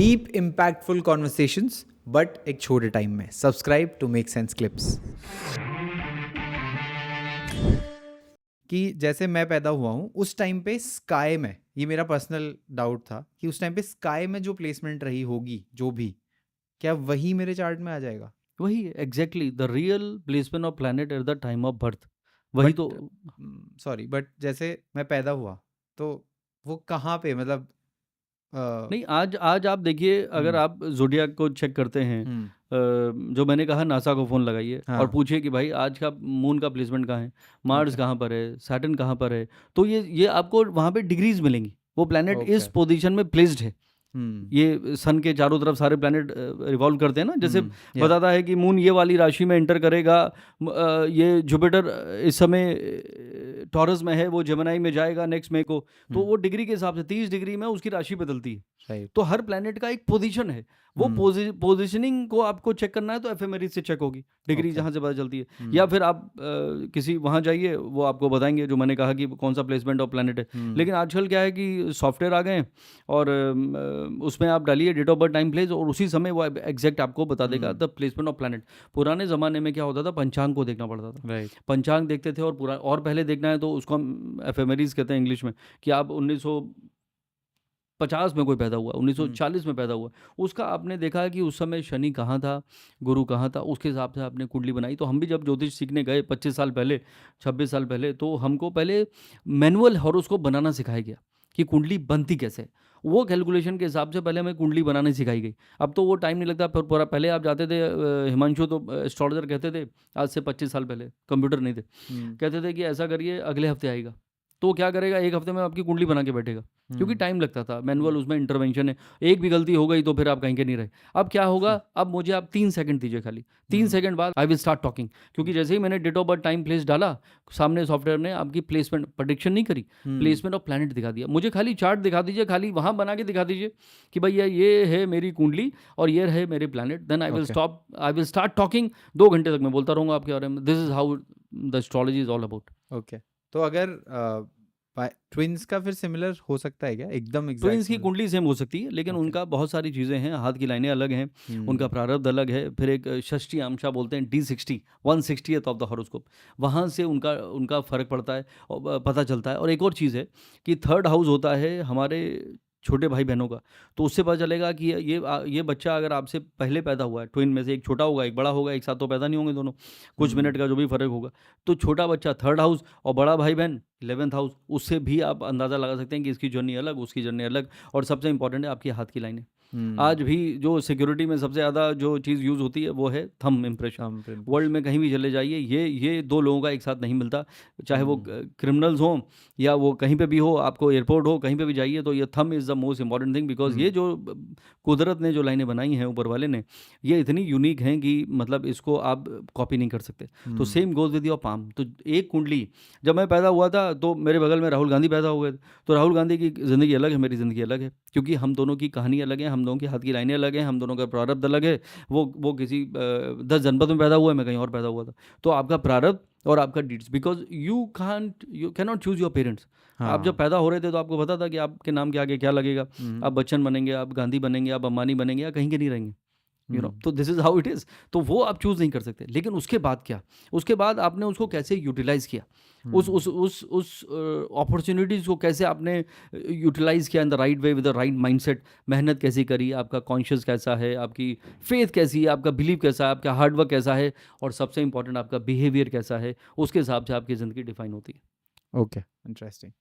Deep impactful conversations but एक छोटे time में। Subscribe to Make Sense Clips. कि जैसे मैं पैदा हुआ हूँ उस टाइम पे स्काई में, ये मेरा पर्सनल डाउट था कि उस टाइम पे स्काई में जो प्लेसमेंट रही होगी जो भी, क्या वही मेरे चार्ट में आ जाएगा? वही exactly the real placement of planet at the time of birth. वही तो। बट जैसे मैं पैदा हुआ तो वो कहाँ पे, मतलब नहीं, आज आज आप देखिए, अगर आप जोडियाक को चेक करते हैं, जो मैंने कहा नासा को फ़ोन लगाइए और हाँ, पूछिए कि भाई आज का मून का प्लेसमेंट कहाँ है, मार्स ओके, कहाँ पर है, सैटर्न कहाँ पर है। तो ये आपको वहाँ पे डिग्रीज मिलेंगी, वो प्लैनेट इस ओके, पोजीशन में प्लेस्ड है। हम्म, ये सन के चारों तरफ सारे प्लैनेट रिवॉल्व करते हैं ना, जैसे या, बताता है कि मून ये वाली राशि में एंटर करेगा, ये जुपिटर इस समय टॉरस में है, वो जेमिनी में जाएगा नेक्स्ट मई को। तो वो डिग्री के हिसाब से 30 डिग्री में उसकी राशि बदलती है। राइट, तो हर प्लैनेट का एक पोजीशन है। वो पोजीशनिंग को आपको चेक करना है तो एफएमआरएस से चेक होगी डिग्री, ओके, जहाँ से पता चलती है। या फिर आप किसी वहाँ जाइए, वो आपको बताएंगे, जो मैंने कहा कि कौन सा प्लेसमेंट ऑफ प्लैनेट है। लेकिन आजकल क्या है कि सॉफ्टवेयर आ गए हैं और उसमें आप डालिए date of birth, time, place, और उसी समय वो एग्जैक्ट आपको बता देगा द प्लेसमेंट ऑफ प्लैनेट। पुराने ज़माने में क्या होता था, पंचांग को देखना पड़ता था। राइट, पंचांग देखते थे, और पूरा, और पहले देखना है तो उसको हम एफएमआरएस कहते हैं इंग्लिश में, कि आप 1950 में कोई पैदा हुआ, 1940 में पैदा हुआ, उसका आपने देखा है कि उस समय शनि कहाँ था, गुरु कहाँ था, उसके हिसाब से आपने कुंडली बनाई। तो हम भी जब ज्योतिष सीखने गए 25 साल पहले, 26 साल पहले, तो हमको पहले मैनुअल हॉरोस्कोप बनाना सिखाया गया कि कुंडली बनती कैसे है। वो कैलकुलेशन के हिसाब से पहले हमें कुंडली बनानी सिखाई गई। अब तो वो टाइम नहीं लगता। पर पूरा पहले आप जाते थे, हिमांशु तो एस्ट्रोलॉजर कहते थे, आज से 25 साल पहले कंप्यूटर नहीं थे, कहते थे कि ऐसा करिए अगले हफ्ते आएगा। तो वो क्या करेगा, एक हफ्ते में आपकी कुंडली बना के बैठेगा, क्योंकि टाइम लगता था। मैनुअल, उसमें इंटरवेंशन है, एक भी गलती हो गई तो फिर आप कहीं के नहीं रहे। अब क्या होगा, अब मुझे आप 3 सेकंड दीजिए, खाली 3 सेकंड बाद आई विल स्टार्ट टॉकिंग। क्योंकि जैसे ही मैंने date of birth, time, place डाला, सामने सॉफ्टवेयर ने आपकी प्लेसमेंट प्रेडिक्शन नहीं करी, प्लेसमेंट ऑफ प्लैनेट दिखा दिया। मुझे खाली चार्ट दिखा दीजिए, खाली वहाँ बना के दिखा दीजिए कि भैया ये है मेरी कुंडली और ये है मेरे planet, then I will okay, stop, I will start talking. 2 घंटे तक मैं बोलता रहूँगा आपके बारे में। This is how the astrology is all about. Okay. तो अगर ट्विंस का फिर सिमिलर हो सकता है क्या, एकदम एग्जैक्ट ट्विन्स की सिमिलर? कुंडली सेम हो सकती है, लेकिन ओके, उनका बहुत सारी चीज़ें हैं, हाथ की लाइनें अलग हैं, उनका प्रारब्ध अलग है। फिर एक षष्ठी आमशा बोलते हैं, D60, 160th of the horoscope, वहाँ से उनका उनका फ़र्क पड़ता है और पता चलता है। और एक और चीज़ है कि थर्ड हाउस होता है हमारे छोटे भाई बहनों का, तो उससे पता चलेगा कि ये बच्चा अगर आपसे पहले पैदा हुआ है, ट्विन में से एक छोटा होगा एक बड़ा होगा, एक साथ तो पैदा नहीं होंगे दोनों, कुछ मिनट का जो भी फ़र्क होगा। तो छोटा बच्चा थर्ड हाउस और बड़ा भाई बहन 11th हाउस, उससे भी आप अंदाज़ा लगा सकते हैं कि इसकी जर्नी अलग, उसकी जर्नी अलग। और सबसे इंपॉर्टेंट है आपकी हाथ की लाइनें। आज भी जो सिक्योरिटी में सबसे ज़्यादा जो चीज़ यूज़ होती है वो है thumb impression. Thumb print. World में कहीं भी चले जाइए, ये दो लोगों का एक साथ नहीं मिलता, चाहे वो क्रिमिनल्स हों या वो कहीं पे भी हो, आपको एयरपोर्ट हो, कहीं पे भी जाइए, तो ये thumb is the most important thing. Because ये जो कुदरत ने जो लाइनें बनाई हैं ऊपर वाले ने, ये इतनी यूनिक हैं कि मतलब इसको आप कॉपी नहीं कर सकते। तो same goes with your palm. तो एक कुंडली, जब मैं पैदा हुआ था तो मेरे बगल में राहुल गांधी पैदा हुए थे, तो राहुल गांधी की ज़िंदगी अलग है, मेरी ज़िंदगी अलग है, क्योंकि हम दोनों की कहानी अलग है, हम दोनों की हाथ की लाइनें अलग हैं, हम दोनों का प्रारब्ध अलग है। वो किसी 10 जनपद में पैदा हुआ है, मैं कहीं और पैदा हुआ था। तो आपका प्रारब्ध और आपका deeds, because you can not choose your parents. आप जब हाँ, पैदा हो रहे थे तो आपको पता था कि आपके नाम के आगे क्या लगेगा, आप बच्चन बनेंगे, आप गांधी बनेंगे, आप अंबानी बनेंगे, या कहीं के नहीं रहेंगे। तो this is how it is. तो वो आप चूज़ नहीं कर सकते। लेकिन उसके बाद क्या, उसके बाद आपने उसको कैसे यूटिलाइज़ किया, उस अपॉर्चुनिटीज़ को कैसे आपने यूटिलाइज़ किया in the right way with the right mindset. मेहनत कैसी करी, आपका कॉन्शियस कैसा है, आपकी फेथ कैसी है, आपका बिलीव कैसा है, आपका हार्डवर्क कैसा है, और सबसे इंपॉर्टेंट आपका बिहेवियर कैसा है। उसके हिसाब से आपकी ज़िंदगी डिफाइन होती है। Okay, interesting.